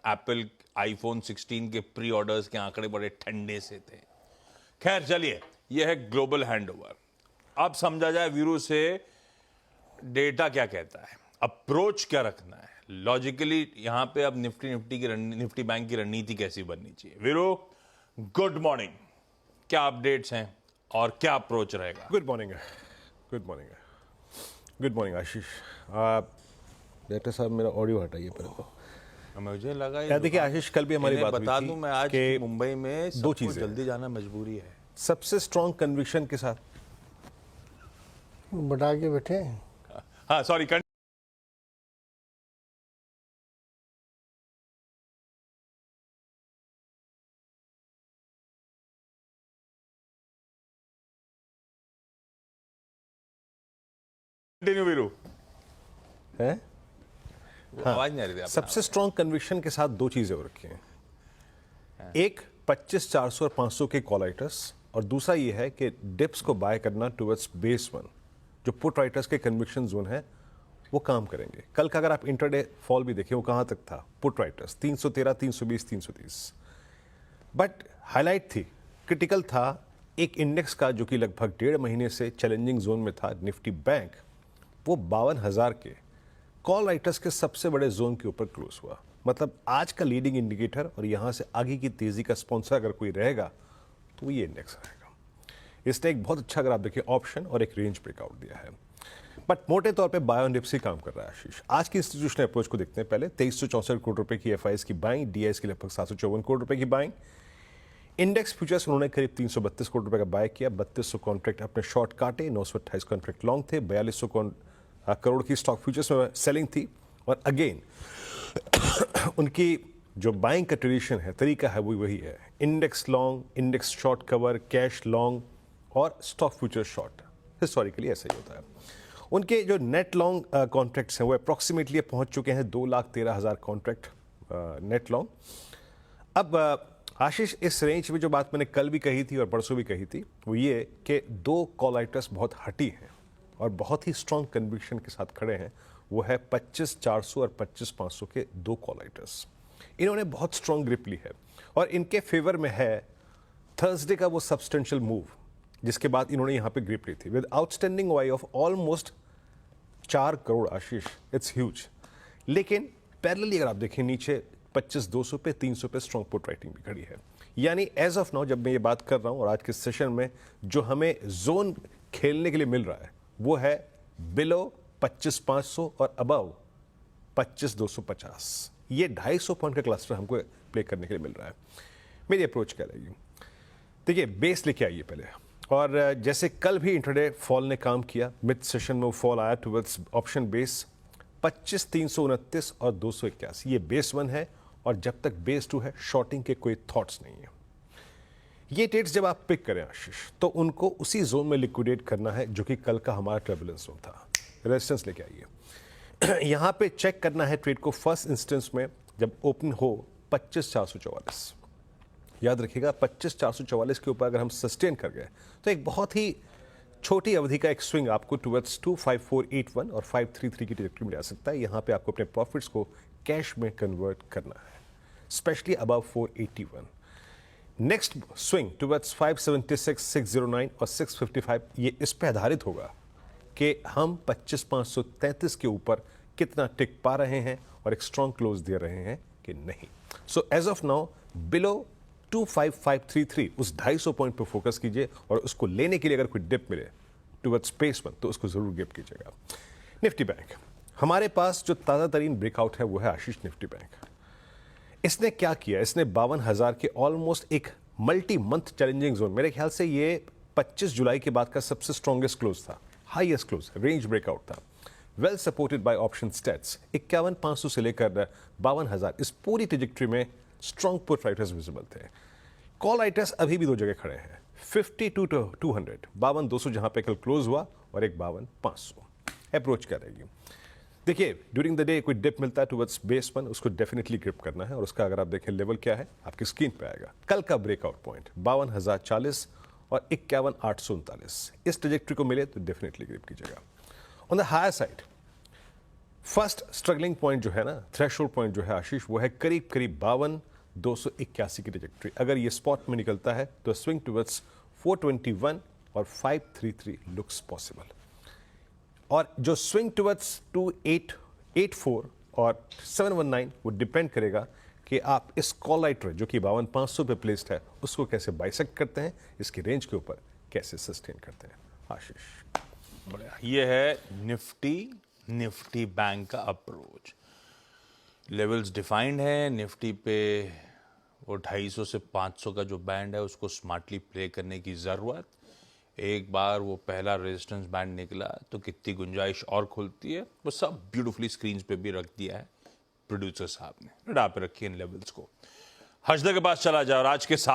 Apple iPhone 16 के pre orders के आंकड़े बड़े ठंडे से थे। खैर चलिए, यह है ग्लोबल हैंडओवर। अब समझा जाए वीरू से डेटा क्या कहता है, अप्रोच क्या रखना है, लॉजिकली यहां पे अब निफ्टी बैंक की रणनीति कैसी बननी चाहिए। वीरू, गुड मॉर्निंग, क्या अपडेट्स हैं और क्या अप्रोच रहेगा? Good morning, good morning, good morning Ashish. Director साहब मेरा ऑडियो हटाइए पहले तो। मुझे लगा यार देखिए आशीष, कल भी हमारी बात बता हुई दूं थी मैं आज कि मुंबई में दो चीजें जल्दी जाना मजबूरी है। सबसे स्ट्रॉन्ग कन्विक्शन के साथ बढ़ा के बैठे। हाँ सॉरी, कंटिन्यू वीरू। है आवाज नहीं आ रही थी आपकी। सबसे स्ट्रॉन्ग कन्विक्शन के साथ दो चीजें हो रखी हैं। एक 25, 400 और 500 के कॉल राइटर्स, और दूसरा ये है कि डिप्स को बाय करना टुवर्ड्स बेस वन। जो पुट राइटर्स के कन्विक्शन जोन है वो काम करेंगे। कल का अगर आप इंटरडे फॉल भी देखें वो कहां तक था, पुट राइटर्स 313, 320, 330। बट हाईलाइट थी, क्रिटिकल था एक इंडेक्स का जो कि लगभग 1.5 महीने से चैलेंजिंग जोन में था, निफ्टी बैंक, वो 52,000 के कॉल राइटर्स के सबसे बड़े जोन के ऊपर क्लोज हुआ। मतलब आज का लीडिंग इंडिकेटर और यहां से आगे की तेजी का स्पॉन्सर अगर कोई रहेगा तो ये इंडेक्स रहेगा। इसने एक बहुत अच्छा, अगर आप देखिए, ऑप्शन और एक रेंज ब्रेकआउट दिया है। बट मोटे तौर पे बाय ऑन डिप्स ही काम कर रहा है आशीष। आज की इंस्टीट्यूशनल अप्रोच को देखते हैं। पहले 2364 करोड़ रुपए की एफआईएस की बाइंग, डीआईएस की लगभग 754 करोड़ रुपए की बाइंग। इंडेक्स फ्यूचर्स उन्होंने करीब 332 करोड़ रुपए का बाय किया। 3200 कॉन्ट्रैक्ट अपने शॉर्ट काटे, 928 कॉन्ट्रैक्ट लॉन्ग थे। 4200 करोड़ की स्टॉक फ्यूचर्स में सेलिंग थी। और अगेन उनकी जो बाइंग का ट्रेडिशन है, तरीका है, वो वही है, index long, index short cover, cash long और स्टॉक फ्यूचर शॉर्ट। हिस्टोरिकली ऐसा ही होता है। उनके जो नेट लॉन्ग कॉन्ट्रैक्ट्स हैं वो अप्रॉक्सीमेटली पहुंच चुके हैं 2,13,000 कॉन्ट्रैक्ट नेट लॉन्ग। अब आशीष, इस रेंज में जो बात मैंने कल भी कही थी और परसों भी कही थी वो ये कि दो कॉल राइटर्स बहुत हटी हैं और बहुत ही स्ट्रॉन्ग कन्विक्शन के साथ खड़े हैं। वो है 25,400 और 25,500 के दो कॉल राइटर्स। इन्होंने बहुत स्ट्रॉन्ग ग्रिप ली है और इनके फेवर में है थर्सडे का वो सब्सटेंशियल मूव, जिसके बाद इन्होंने यहां पे ग्रिप ली थी with outstanding Y of almost 4 crore Ashish. It's huge. लेकिन पैरेलली अगर आप देखें नीचे 25,200 पे, 300 पे स्ट्रॉन्ग पुट राइटिंग भी खड़ी है। यानी एज ऑफ नाउ जब मैं ये बात कर रहा हूं और आज के सेशन में जो हमें जोन खेलने के लिए मिल रहा है वो है बिलो 25,500 और अबव 25,250। ये 250 पॉइंट का क्लस्टर हमको प्ले करने के लिए मिल रहा है। मेरी अप्रोच क्या रहेगी? देखिए, बेस लेके आइए पहले। और जैसे कल भी इंटरडे फॉल ने काम किया, मिड सेशन में वो फॉल आया टुवर्ड्स ऑप्शन बेस 25,329 और 281। ये बेस वन है और जब तक बेस टू है शॉर्टिंग के कोई थॉट्स नहीं है। ये ट्रेड्स जब आप पिक करें आशीष तो उनको उसी जोन में लिक्विडेट करना है जो कि कल का हमारा टर्बुलेंस जोन था। रेजिस्टेंस लेके आइए। यहां पे चेक करना है ट्रेड को फर्स्ट इंस्टेंस में जब ओपन हो 25,444। याद रखिएगा 25,444 के ऊपर अगर हम सस्टेन कर गए तो एक बहुत ही छोटी अवधि का एक स्विंग आपको टुवर्ड्स 25481 और 533 की ट्रैजेक्टरी में जा सकता है। यहां पे आपको अपने प्रॉफिट्स को कैश में कन्वर्ट करना है, specially above 481। Next swing towards 576, 609 और 655 ये इस पे आधारित होगा कि हम 25,533 के ऊपर कितना टिक पा रहे हैं और एक स्ट्रॉन्ग क्लोज दे रहे हैं कि नहीं। So as of now below 25533 उस 250 पॉइंट पर फोकस कीजिए और उसको लेने के लिए अगर कोई डिप मिले टुवर्ड्स स्पेस वन तो उसको जरूर गिफ्ट कीजिएगा। निफ्टी बैंक, हमारे पास जो ताज़ा तरीन ब्रेकआउट है वो है आशीष निफ्टी बैंक। इसने क्या किया? इसने 52,000 के ऑलमोस्ट एक मल्टी मंथ चैलेंजिंग जोन, मेरे ख्याल से ये 25 जुलाई के बाद का सबसे स्ट्रॉन्गेस्ट क्लोज था, हाईएस्ट क्लोज, रेंज ब्रेकआउट था, well supported by option states. 51,500 से लेकर 52,000 इस पूरी ट्रेजेक्टरी में स्ट्रॉन्ग पुट राइटर्स विजिबल थे। कॉल राइटर्स अभी भी दो जगह खड़े हैं, 50 to 200, 52,200 जहां पे कल क्लोज हुआ और एक 52,500। अप्रोच क्या रहेगी? देखिए, ड्यूरिंग द डे कोई डिप मिलता है टुवर्ड्स बेस वन, उसको डेफिनेटली ग्रिप करना है और उसका अगर आप देखें लेवल क्या है आपकी स्क्रीन पे आएगा। कल का ब्रेकआउट पॉइंट 52,040 और 51,839। इस ट्रेजेक्टरी को मिले तो डेफिनेटली ग्रिप कीजिएगा। On the higher side first struggling point जो है ना, थ्रेशोल्ड पॉइंट जो है आशीष, वो है करीब करीब 52,281 की ट्रैजेक्टरी। अगर ये स्पॉट में निकलता है तो स्विंग टुवर्ड्स 421 और 533 लुक्स पॉसिबल। और जो स्विंग टुवर्ड्स 2884 और 719 वो डिपेंड करेगा कि आप इस कॉल राइटर जो कि 52,500 पे प्लेस्ड है उसको कैसे बाइसेक्ट करते हैं, इसकी रेंज के ऊपर कैसे सस्टेन करते हैं। आशीष, बढ़िया। ये है निफ्टी बैंक का अप्रोच। लेवल्स डिफाइंड है। निफ्टी पे वो 250 से 500 का जो बैंड है उसको स्मार्टली प्ले करने की ज़रूरत। एक बार वो पहला रेजिस्टेंस बैंड निकला तो कितनी गुंजाइश और खुलती है वो सब ब्यूटीफुली स्क्रीन पे भी रख दिया है प्रोड्यूसर साहब ने। डा पे रखी इन लेवल्स को। हर्षदा के पास चला जाओ। आज के साथ